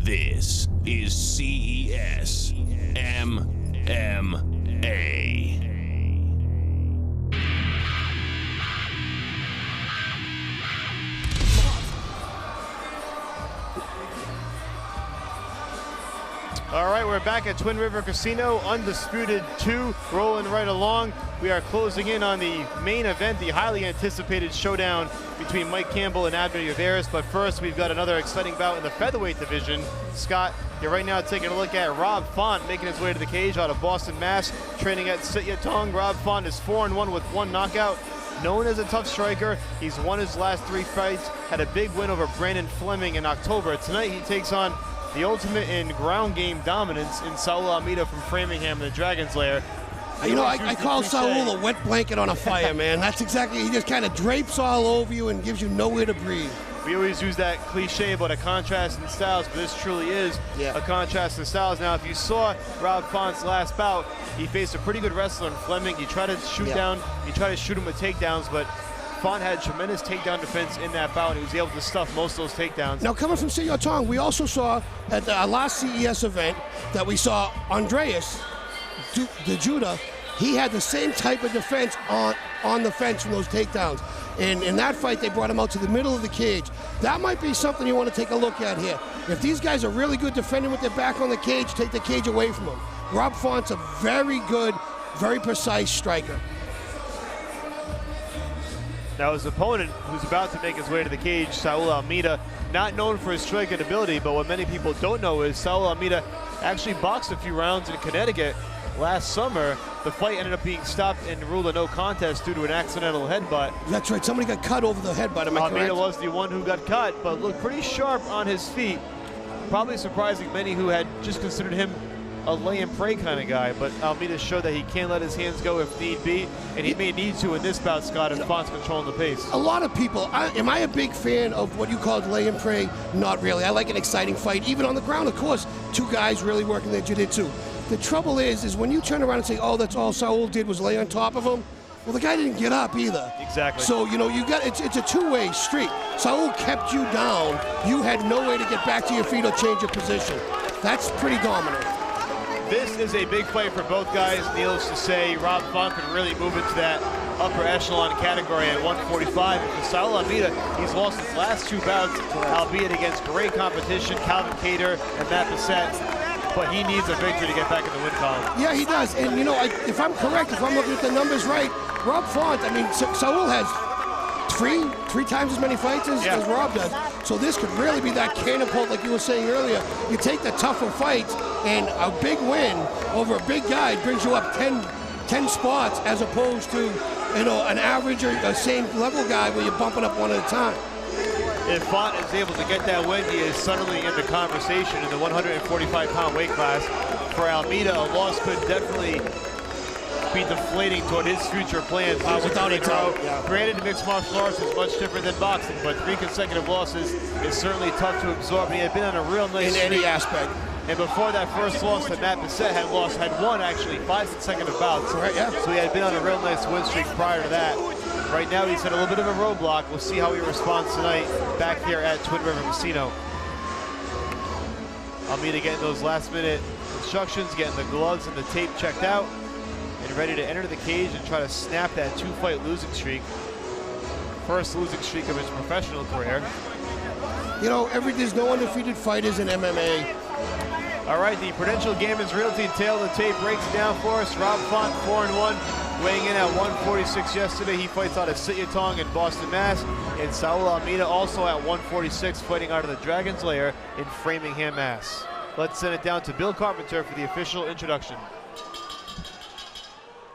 This is CES MMA. All right, we're back at Twin River Casino, Undisputed 2, rolling right along. We are closing in on the main event, the highly anticipated showdown between Mike Campbell and Abner Yveres. But first, we've got another exciting bout in the featherweight division. Scott, you're right now taking a look at Rob Font making his way to the cage out of Boston, Mass, training at Sit Ya Tong. Rob Font is 4-1 with one knockout. Known as a tough striker, he's won his last 3 fights, had a big win over Brandon Fleming in October. Tonight, he takes on the ultimate in ground game dominance in Saul Almeida from Framingham, the Dragon's Lair. You know, I call Saul a wet blanket on a fire, man. That's exactly, he just kind of drapes all over you and gives you nowhere to breathe. We always use that cliche about a contrast in styles, but this truly is a contrast in styles. Now, if you saw Rob Font's last bout, he faced a pretty good wrestler in Fleming. He tried to shoot down, he tried to shoot him with takedowns, but Font had tremendous takedown defense in that bout, and he was able to stuff most of those takedowns. Now, coming from Sit Ya Tong, we also saw at our last CES event that we saw Andreas, the Judah, he had the same type of defense on the fence from those takedowns. And in that fight, they brought him out to the middle of the cage. That might be something you want to take a look at here. If these guys are really good defending with their back on the cage, take the cage away from them. Rob Font's a very good, very precise striker. Now his opponent, who's about to make his way to the cage, Saul Almeida, not known for his striking ability, but what many people don't know is Saul Almeida actually boxed a few rounds in Connecticut last summer. The fight ended up being stopped and ruled a no contest due to an accidental headbutt. That's right, somebody got cut over the headbutt, am I correct? Almeida was the one who got cut, but looked pretty sharp on his feet. Probably surprising many who had just considered him a lay and pray kind of guy, but Almeida showed that he can let his hands go if need be, and he may need to in this bout, Scott, if Font's controlling the pace. A lot of people, am I a big fan of what you called lay and pray? Not really. I like an exciting fight, even on the ground, of course. 2 guys really working their jiu-jitsu. The trouble is when you turn around and say, oh, that's all Saul did was lay on top of him, well, the guy didn't get up either. Exactly. So, you know, it's a 2-way street. Saul kept you down. You had no way to get back to your feet or change your position. That's pretty dominant. This is a big fight for both guys. Needless to say, Rob Font can really move into that upper echelon category at 145. And for Saul Almeida, he's lost his last 2 bouts, albeit against great competition, Calvin Cater and Matt Bissett. But he needs a victory to get back in the win column. Yeah, he does. And, you know, if I'm correct, if I'm looking at the numbers right, Rob Font, I mean, Saul has three times as many fights as Rob does. So this could really be that catapult, like you were saying earlier. You take the tougher fights, and a big win over a big guy brings you up 10 spots, as opposed to, you know, an average or a same level guy where you're bumping up one at a time. If Font is able to get that win, he is suddenly in the conversation in the 145-pound weight class. For Almeida, a loss could definitely be deflating toward his future plans. Without a doubt. Granted, mixed martial arts is much different than boxing, but 3 consecutive losses is certainly tough to absorb. And he had been on a real nice in any aspect. And before that first loss that Matt Bissett had won actually 5 consecutive bouts. Right, yeah. So he had been on a real nice win streak prior to that. Right now he's had a little bit of a roadblock. We'll see how he responds tonight back here at Twin River Casino. Almeida getting those last minute instructions, getting the gloves and the tape checked out, and ready to enter the cage and try to snap that 2-fight losing streak. First losing streak of his professional career. You know, there's no undefeated fighters in MMA. All right, the Prudential Gamins Realty tail of the tape breaks it down for us. Rob Font, 4-1, weighing in at 146 yesterday. He fights out of Sit Ya Tong in Boston, Mass. And Saul Almeida also at 146, fighting out of the Dragon's Lair in Framingham, Mass. Let's send it down to Bill Carpenter for the official introduction.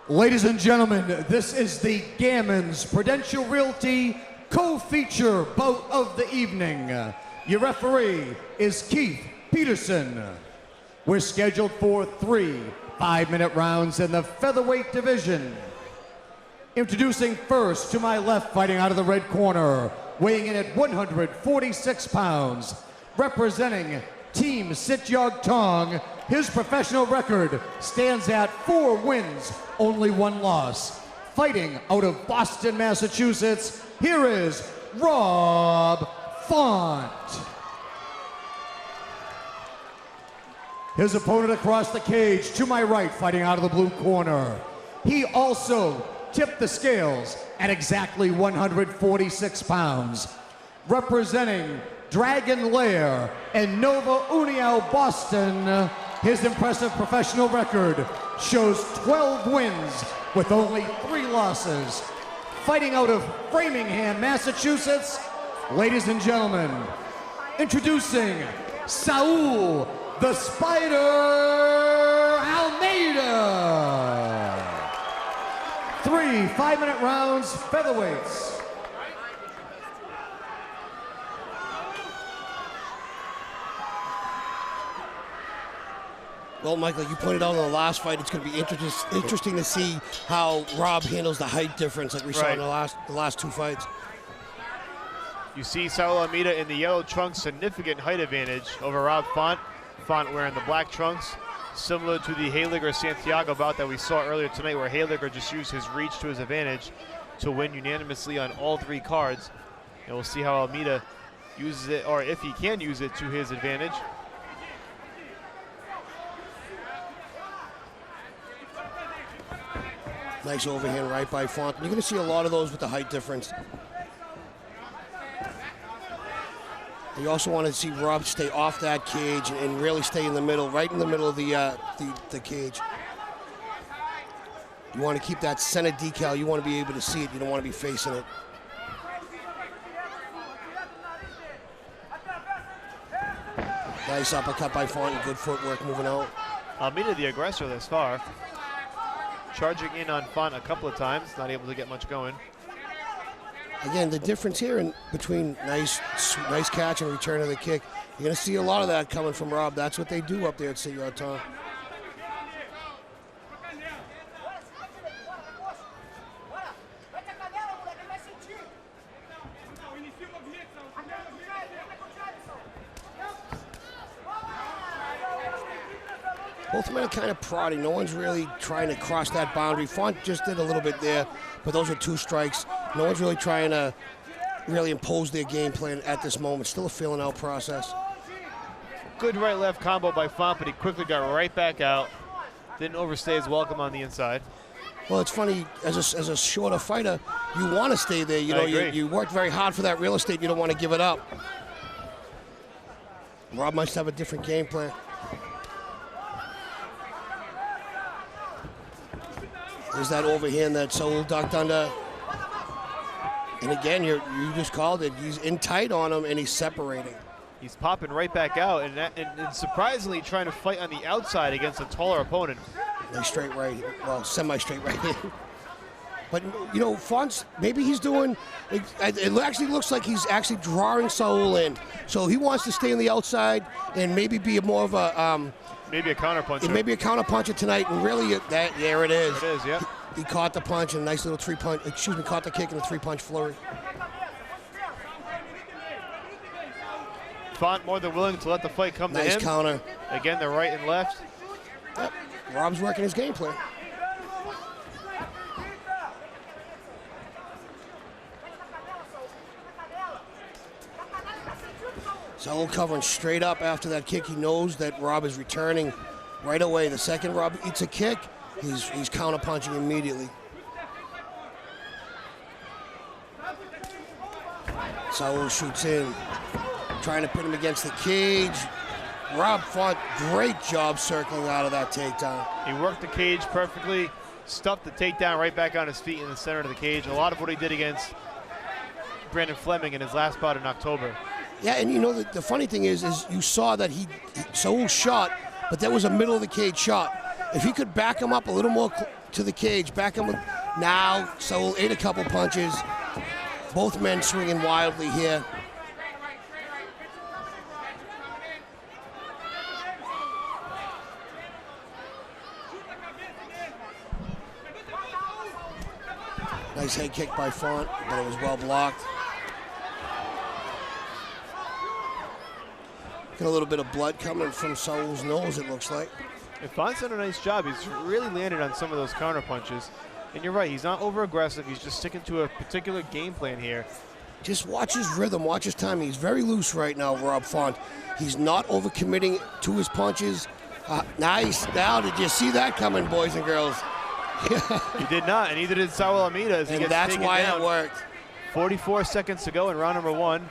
Ladies and gentlemen, this is the Gamins Prudential Realty co-feature bout of the evening. Your referee is Keith Peterson. We're scheduled for 3 5-minute rounds in the featherweight division. Introducing first to my left, fighting out of the red corner, weighing in at 146 pounds, representing Team Sit Ya Tong. His professional record stands at 4 wins, only 1 loss. Fighting out of Boston, Massachusetts, here is Rob Font. His opponent across the cage, to my right, fighting out of the blue corner. He also tipped the scales at exactly 146 pounds. Representing Dragon Lair and Nova União Boston, his impressive professional record shows 12 wins with only 3 losses. Fighting out of Framingham, Massachusetts, ladies and gentlemen, introducing Saul the Spider Almeida. 3 5-minute rounds, featherweights. Well, Mike, like you pointed out in the last fight, it's going to be interesting to see how Rob handles the height difference like we saw in the last 2 fights. You see Saul Almeida in the yellow trunks, significant height advantage over Rob Font. Font wearing the black trunks, similar to the Hayliger-Santiago bout that we saw earlier tonight, where Hayliger just used his reach to his advantage to win unanimously on all 3 cards. And we'll see how Almeida uses it, or if he can use it to his advantage. Nice overhand right by Font. You're going to see a lot of those with the height difference. You also want to see Rob stay off that cage and really stay in the middle, right in the middle of the cage. You want to keep that center decal. You want to be able to see it. You don't want to be facing it. Nice uppercut by Font. Good footwork moving out. Almeida the aggressor thus far. Charging in on Font a couple of times, not able to get much going. Again, the difference here between nice catch and return of the kick, you're going to see a lot of that coming from Rob. That's what they do up there at City Tom. Both men are kind of prodding. No one's really trying to cross that boundary. Font just did a little bit there, but those are 2 strikes. No one's really trying to really impose their game plan at this moment. Still a feeling out process. Good right-left combo by Font, but he quickly got right back out. Didn't overstay his welcome on the inside. Well, it's funny, as a shorter fighter, you want to stay there. You know, you worked very hard for that real estate. You don't want to give it up. Rob must have a different game plan. There's that overhand that Saul ducked under. And again, you just called it. He's in tight on him, and he's separating. He's popping right back out, and surprisingly trying to fight on the outside against a taller opponent. Nice straight right, well, semi-straight right hand. But, you know, Font's, maybe he's doing, it actually looks like he's actually drawing Saul in. So he wants to stay on the outside and maybe be more of a... maybe a counterpuncher. Maybe a counterpuncher tonight, and really, there it is. There it is, yeah. He caught the punch and a nice little caught the kick in a 3-punch flurry. Font more than willing to let the fight come to him. Nice counter. Again, the right and left. Yep. Rob's working his game plan. Saul covering straight up after that kick. He knows that Rob is returning right away. The second Rob eats a kick, he's counter-punching immediately. Saul shoots in, trying to put him against the cage. Rob fought, great job circling out of that takedown. He worked the cage perfectly, stuffed the takedown right back on his feet in the center of the cage. A lot of what he did against Brandon Fleming in his last bout in October. Yeah, and you know, the funny thing is you saw that Saul shot, but that was a middle of the cage shot. If he could back him up a little more to the cage, back him up. Now, Saul ate a couple punches. Both men swinging wildly here. Nice head kick by Font, but it was well blocked. Got a little bit of blood coming from Saul's nose, it looks like. And Font's done a nice job. He's really landed on some of those counter punches. And you're right, he's not over-aggressive. He's just sticking to a particular game plan here. Just watch his rhythm, watch his timing. He's very loose right now, Rob Font. He's not overcommitting to his punches. Nice. Now, did you see that coming, boys and girls? He did not, and neither did Saul Almeida as he And gets that's taken why down. it worked. 44 seconds to go in round number 1.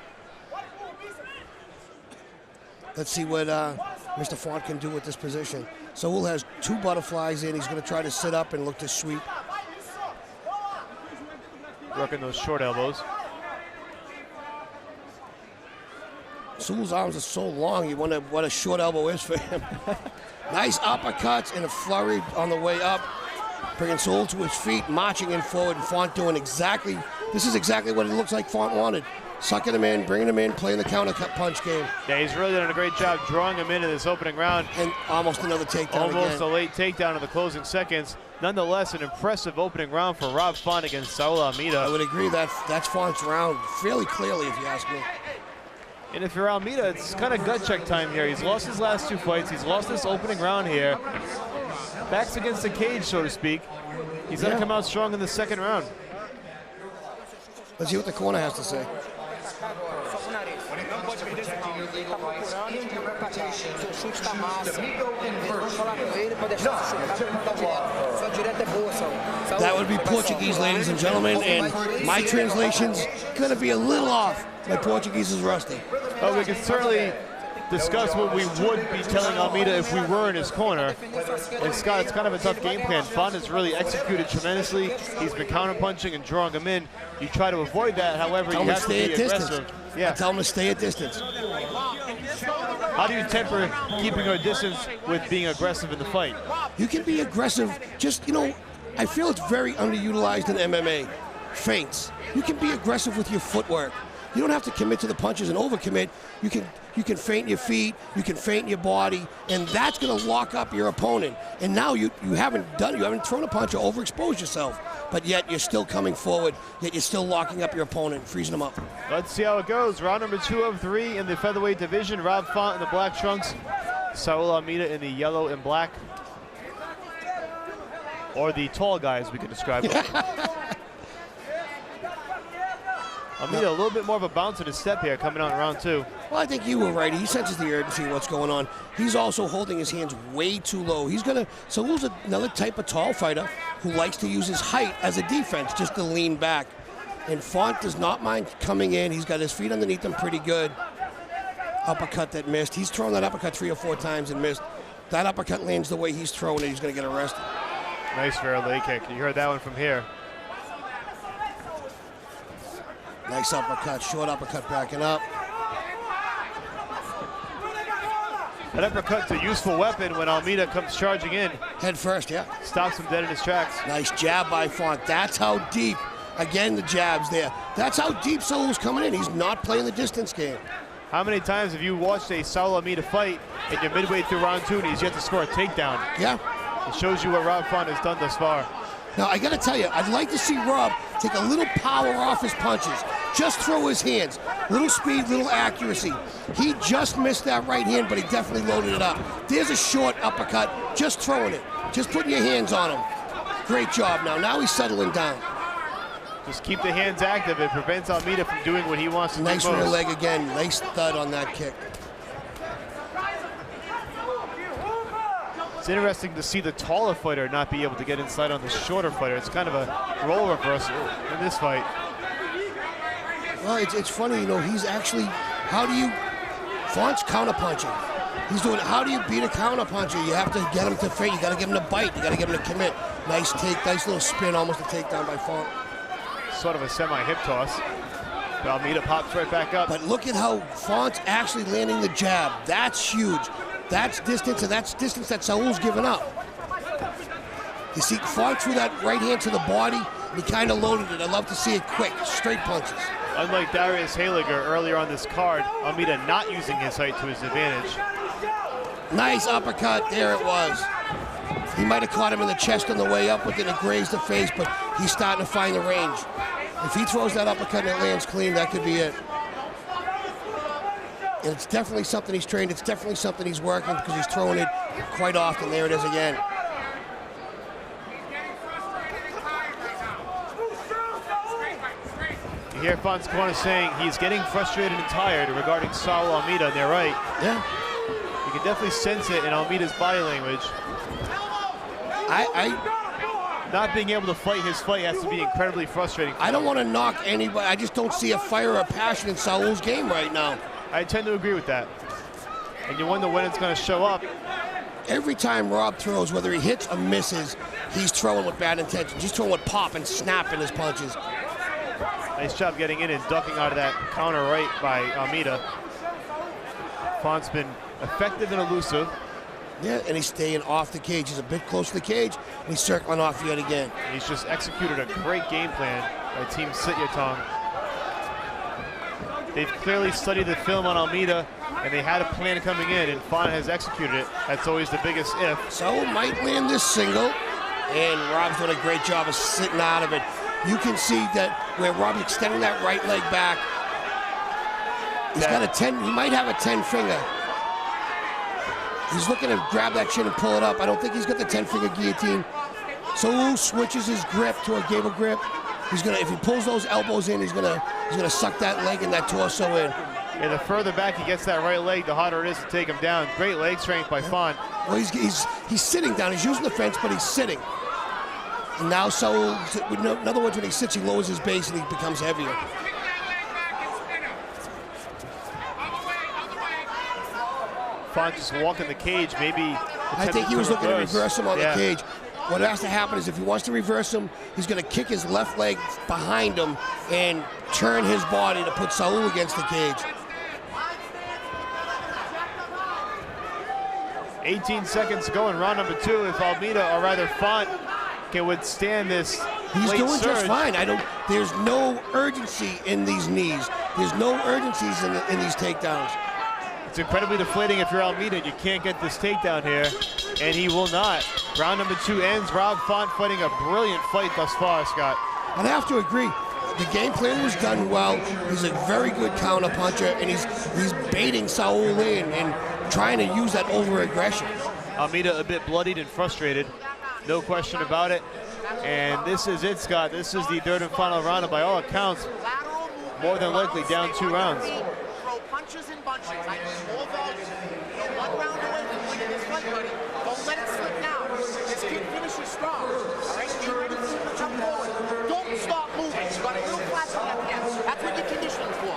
Let's see what Mr. Font can do with this position. Saul has 2 butterflies in. He's going to try to sit up and look to sweep. Working those short elbows. Saul's arms are so long, you wonder what a short elbow is for him. Nice uppercuts and a flurry on the way up. Bringing Saul to his feet, marching in forward, and Font doing this is exactly what it looks like Font wanted. Sucking him in, bringing him in, playing the counter punch game. Yeah, he's really done a great job drawing him into this opening round. And almost another takedown Almost again. a late takedown in the closing seconds. Nonetheless, an impressive opening round for Rob Font against Saul Almeida. I would agree that's Font's round fairly clearly, if you ask me. And if you're Almeida, it's kind of gut check time here. He's lost his last 2 fights. He's lost this opening round here. Backs against the cage, so to speak. He's going to come out strong in the second round. Let's see what the corner has to say. That would be Portuguese, ladies and gentlemen, and my translation's going to be a little off. My Portuguese is rusty. Well, we can certainly discuss what we would be telling Almeida if we were in his corner. And Scott, it's kind of a tough game plan. Font has really executed tremendously. He's been counter-punching and drawing him in. You try to avoid that, however, you have to be aggressive. Yeah. Tell him to stay at distance. How do you temper keeping a distance with being aggressive in the fight? You can be aggressive, just, I feel it's very underutilized in MMA. Feints. You can be aggressive with your footwork. You don't have to commit to the punches and overcommit. You can feint your feet, you can feint your body, and that's going to lock up your opponent. And now you haven't thrown a punch or overexposed yourself, but yet you're still coming forward, yet you're still locking up your opponent, freezing him up. Let's see how it goes. Round number 2 of 3 in the featherweight division. Rob Font in the black trunks, Saul Almeida in the yellow and black. Or the tall guy, as we can describe him. Almeida a little bit more of a bounce in his step here coming out in round 2. Well, I think you were right. He senses the urgency of what's going on. He's also holding his hands way too low. Saul's another type of tall fighter who likes to use his height as a defense, just to lean back. And Font does not mind coming in. He's got his feet underneath him pretty good. Uppercut that missed. He's thrown that uppercut 3 or 4 times and missed. That uppercut lands the way he's throwing it. He's going to get arrested. Nice fair leg kick. You heard that one from here. Nice uppercut, short uppercut backing up. That uppercut's a useful weapon when Almeida comes charging in. Head first, yeah. Stops him dead in his tracks. Nice jab by Font. That's how deep, again, the jab's there. That's how deep Saul's coming in. He's not playing the distance game. How many times have you watched a Saul Almeida fight and you're midway through round 2 and he's yet to score a takedown? Yeah. It shows you what Rob Font has done thus far. Now, I got to tell you, I'd like to see Rob take a little power off his punches. Just throw his hands. Little speed, little accuracy. He just missed that right hand, but he definitely loaded it up. There's a short uppercut. Just throwing it. Just putting your hands on him. Great job now. Now he's settling down. Just keep the hands active. It prevents Almeida from doing what he wants to do Nice most. rear leg again. Nice thud on that kick. It's interesting to see the taller fighter not be able to get inside on the shorter fighter. It's kind of a role reversal in this fight. Well, it's funny, he's actually, Font's counterpunching. He's doing, how do you beat a counterpuncher? You have to get him to feint. You got to give him to bite. You got to get him to commit. Nice little spin, almost a takedown by Font. Sort of a semi-hip toss. Almeida pops right back up. But look at how Font's actually landing the jab. That's huge. That's distance, and that's distance that Saul's given up. You see, Font threw that right hand to the body, and he kind of loaded it. I love to see it quick, straight punches. Unlike Darius Haliger earlier on this card, Almeida not using his height to his advantage. Nice uppercut, there it was. He might have caught him in the chest on the way up with it and grazed the face, but he's starting to find the range. If he throws that uppercut and it lands clean, that could be it. And it's definitely something he's trained. It's definitely something he's working because he's throwing it quite often. There it is again. You hear Font's corner saying he's getting frustrated and tired regarding Saul Almeida, and they're right. Yeah. You can definitely sense it in Almeida's body language. Not being able to fight his fight has to be incredibly frustrating. I don't want to knock anybody. I just don't see a fire or passion in Saul's game right now. I tend to agree with that. And you wonder when it's going to show up. Every time Rob throws, whether he hits or misses, he's throwing with bad intentions. He's throwing with pop and snap in his punches. Nice job getting in and ducking out of that counter right by Almeida. Font's been effective and elusive. Yeah, and he's staying off the cage. He's a bit close to the cage, and he's circling off yet again. He's just executed a great game plan by Team Sityatong. They've clearly studied the film on Almeida, and they had a plan coming in, and Font has executed it. That's always the biggest if. So might land this single, and Rob's doing a great job of sitting out of it. You can see that where Rob's extending that right leg back, he's got a 10, he might have a 10 finger. He's looking to grab that chin and pull it up. I don't think he's got the 10-finger guillotine. Saul switches his grip to a gable grip. He's gonna, if he pulls those elbows in, he's gonna suck that leg and that torso in. Yeah, the further back he gets that right leg, the harder it is to take him down. Great leg strength by Font. Well, he's sitting down. He's using the fence, but he's sitting. And now Saul, in other words, when he sits, he lowers his base and he becomes heavier. Font just walking the cage, maybe. I think he was looking to reverse him on the cage. What has to happen is if he wants to reverse him, he's going to kick his left leg behind him and turn his body to put Saul against the cage. 18 seconds to go in round number 2. If Almeida, or rather Font, can withstand this He's late doing surge. just fine. There's no urgency in these knees. There's no urgencies in these takedowns. It's incredibly deflating if you're Almeida. You can't get this takedown here, and he will not. Round number 2 ends. Rob Font fighting a brilliant fight thus far, Scott. I'd have to agree. The game plan was done well. He's a very good counter puncher, and he's baiting Saul in and trying to use that over-aggression. Almeida a bit bloodied and frustrated, no question about it. And this is it, Scott. This is the third and final round, and by all accounts, more than likely down 2 rounds. Punches and bunches. I know all those. You're 1 round away from winning this fight, buddy. Don't let it slip now. This kid finishes strong. All right, get ready to jump forward. Don't stop moving. You got a little flat on that gas. That's what you're conditioning for.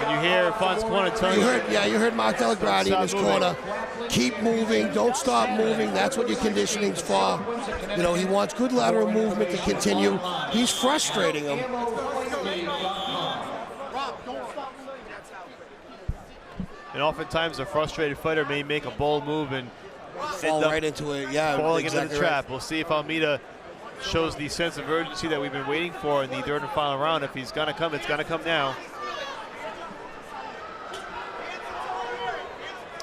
Can you hear Font's corner telling you heard Mark Delagrati in his corner. Keep moving. Don't stop moving. That's what your conditioning's for. You know, he wants good lateral movement to continue. He's frustrating him. And oftentimes a frustrated fighter may make a bold move and fall right into it. Yeah, falling exactly into the trap. We'll see if Almeida shows the sense of urgency that we've been waiting for in the third and final round. If he's gonna come, it's gonna come now.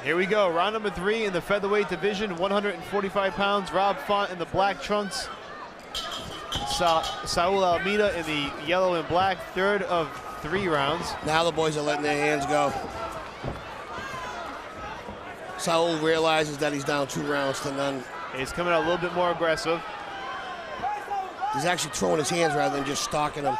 Here we go, round number 3 in the featherweight division, 145 pounds. Rob Font in the black trunks. Saul Almeida in the yellow and black, third of 3 rounds. Now the boys are letting their hands go. Saul realizes that he's down 2 rounds to none. He's coming out a little bit more aggressive. He's actually throwing his hands rather than just stalking them.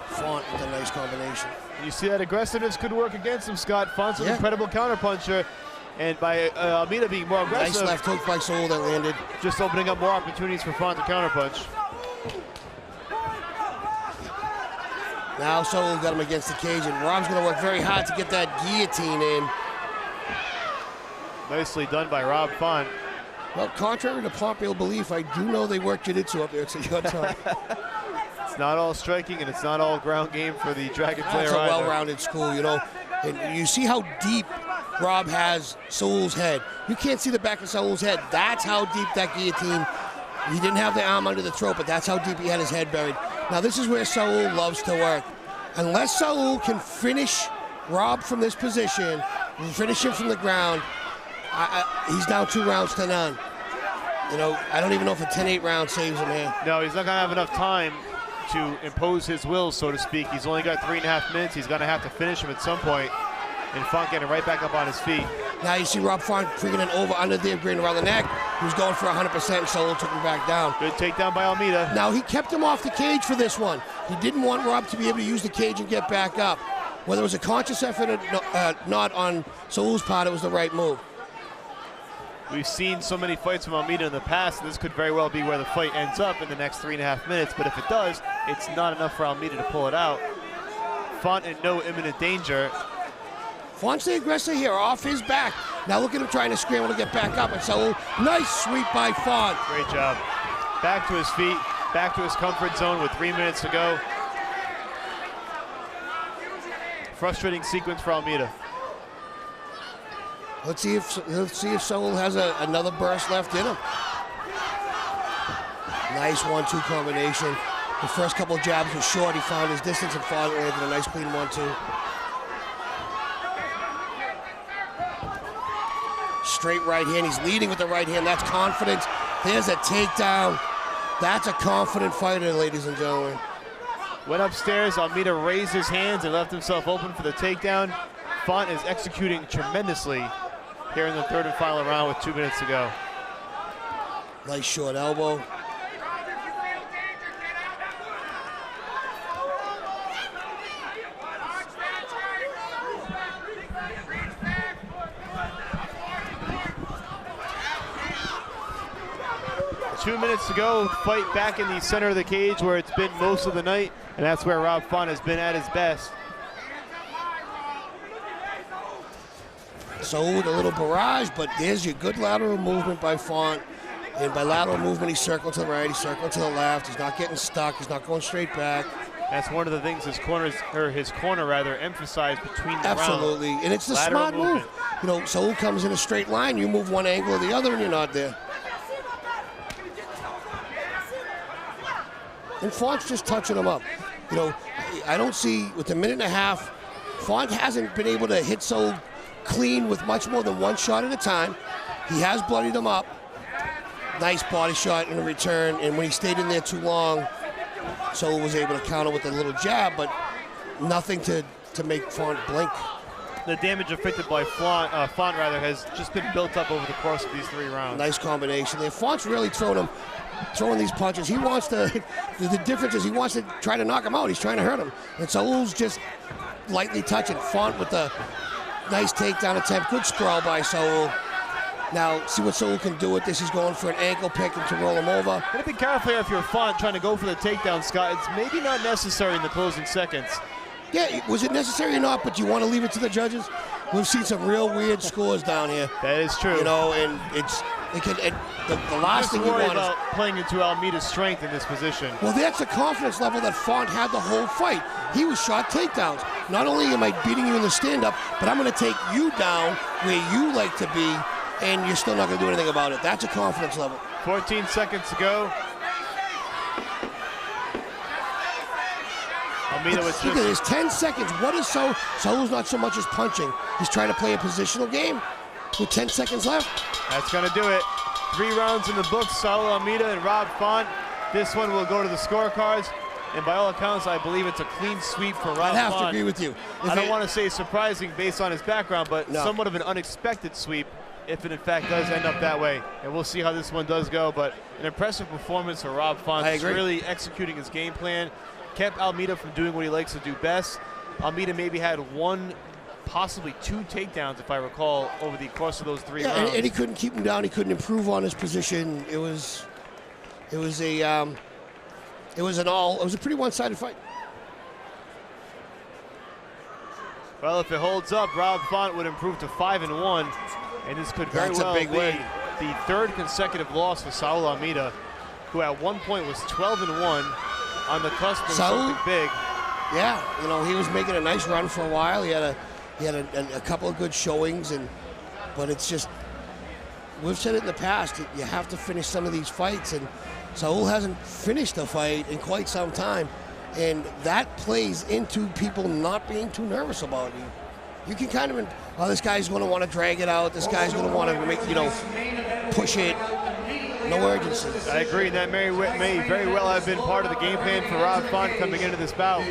Font with a nice combination. You see that aggressiveness could work against him, Scott. Font's an incredible counterpuncher. And by Almeida being more aggressive. Nice left hook by Saul that landed. Just opening up more opportunities for Font to counterpunch. Now Saul got him against the cage, and Rob's going to work very hard to get that guillotine in. Nicely done by Rob Font. Well, contrary to popular belief, I do know they work jiu-jitsu up there, so you're talking. It's not all striking, and it's not all ground game for the Dragon player. It's a well-rounded school, you know. And you see how deep Rob has Saul's head. You can't see the back of Saul's head. That's how deep that guillotine. He didn't have the arm under the throat, but that's how deep he had his head buried. Now this is where Saul loves to work. Unless Saul can finish Rob from this position, finish him from the ground, he's down 2 rounds to none. You know, I don't even know if a 10-8 round saves him here. No, he's not going to have enough time to impose his will, so to speak. He's only got 3.5 minutes. He's going to have to finish him at some point. And Font getting right back up on his feet. Now you see Rob Font bringing an over under there, green around the neck. He was going for 100%, and Saul took him back down. Good takedown by Almeida. Now he kept him off the cage for this one. He didn't want Rob to be able to use the cage and get back up. Whether it was a conscious effort or not on Saul's part, it was the right move. We've seen so many fights from Almeida in the past, and this could very well be where the fight ends up in the next 3.5 minutes. But if it does, it's not enough for Almeida to pull it out. Font in no imminent danger. Font's the aggressor here, off his back. Now look at him trying to scramble to get back up. And so nice sweep by Font. Great job. Back to his feet, back to his comfort zone with 3 minutes to go. Frustrating sequence for Almeida. Let's see if Saul has another burst left in him. Nice 1-2 combination. The first couple of jabs were short. He found his distance and fought landed a nice clean 1-2. Straight right hand. He's leading with the right hand. That's confidence. There's a takedown. That's a confident fighter, ladies and gentlemen. Went upstairs. Almeida raised his hands and left himself open for the takedown. Font is executing tremendously here in the third and final round with 2 minutes to go. Nice short elbow. Two minutes to go, fight back in the center of the cage where it's been most of the night, and that's where Rob Font has been at his best. So with a little barrage, but there's your good lateral movement by Font. And by lateral movement, he circled to the right, he circled to the left. He's not getting stuck, he's not going straight back. That's one of the things his corner emphasized between the Absolutely, rounds. and it's the Lateral smart movement. move. You know, Saul comes in a straight line, you move one angle or the other, and you're not there. And Font's just touching him up. You know, I don't see, with a minute and a half, Font hasn't been able to hit Saul clean with much more than one shot at a time. He has bloodied him up. Nice body shot in return, and when he stayed in there too long, Saul was able to counter with a little jab, but nothing to make Font blink. The damage inflicted by Font has just been built up over the course of these 3 rounds. Nice combination there. Font's really throwing these punches. He wants to, the difference is he wants to try to knock him out. He's trying to hurt him. And Saul's just lightly touching Font with a nice takedown attempt. Good scrawl by Saul. Now, see what Saul can do with this. He's going for an ankle pick and to roll him over. Gotta be careful if you're Font trying to go for the takedown, Scott. It's maybe not necessary in the closing seconds. Yeah, was it necessary or not, but you want to leave it to the judges? We've seen some real weird scores down here. That is true. You know, and the last thing you want about playing into Almeida's strength in this position. Well, that's the confidence level that Font had the whole fight. He was shot takedowns. Not only am I beating you in the stand-up, but I'm going to take you down where you like to be, and you're still not going to do anything about it. That's a confidence level. 14 seconds to go. Almeida was Look at this, 10 seconds. What is Saul's not so much as punching. He's trying to play a positional game with 10 seconds left. That's going to do it. 3 rounds in the books, Saul Almeida and Rob Font. This one will go to the scorecards. And by all accounts, I believe it's a clean sweep for Rob Font. I have to agree with you. I don't want to say surprising based on his background, but somewhat of an unexpected sweep if it in fact does end up that way. And we'll see how this one does go, but an impressive performance for Rob Font. He's really executing his game plan. Kept Almeida from doing what he likes to do best. Almeida maybe had 1, possibly 2 takedowns, if I recall, over the course of those 3 rounds. And he couldn't keep him down. He couldn't improve on his position. It was a pretty one-sided fight. Well, if it holds up, Rob Font would improve to 5-1, and this could very well be the 3rd consecutive loss for Saul Almeida, who at one point was 12-1. On the cusp of something big. Yeah, you know, he was making a nice run for a while. He had a couple of good showings, but it's just, we've said it in the past, you have to finish some of these fights, and Saul hasn't finished a fight in quite some time, and that plays into people not being too nervous about you. You can kind of, this guy's going to want to drag it out. This guy's going to want to make, push it. No urgency. I agree. That may very well have been part of the game plan for Rob Font coming into this bout.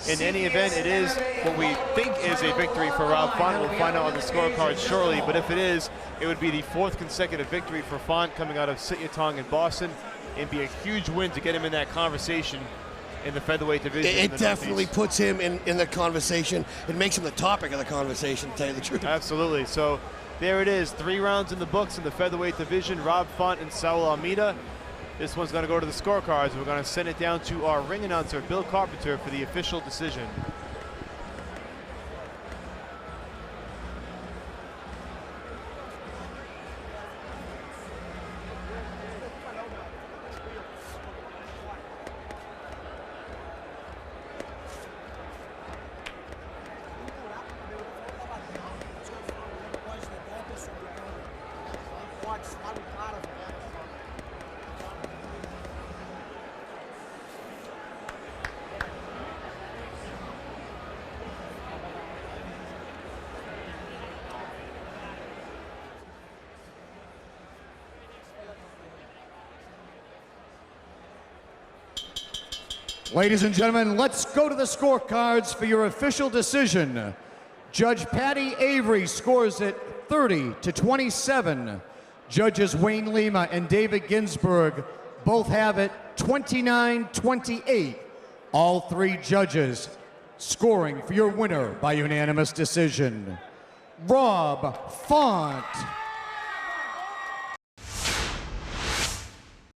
In any event, it is what we think is a victory for Rob Font. We'll find out on the scorecard shortly, but if it is, it would be the 4th consecutive victory for Font coming out of Sityodtong in Boston. It'd be a huge win to get him in that conversation in the featherweight division. It definitely puts him in the conversation. It makes him the topic of the conversation, to tell you the truth. Absolutely. So there it is, 3 rounds in the books in the featherweight division. Rob Font and Saul Almeida. This one's going to go to the scorecards. We're going to send it down to our ring announcer, Bill Carpenter, for the official decision. Ladies and gentlemen, let's go to the scorecards for your official decision. Judge Patty Avery scores it 30-27. Judges Wayne Lima and David Ginsburg both have it 29-28. All 3 judges scoring for your winner by unanimous decision. Rob Font.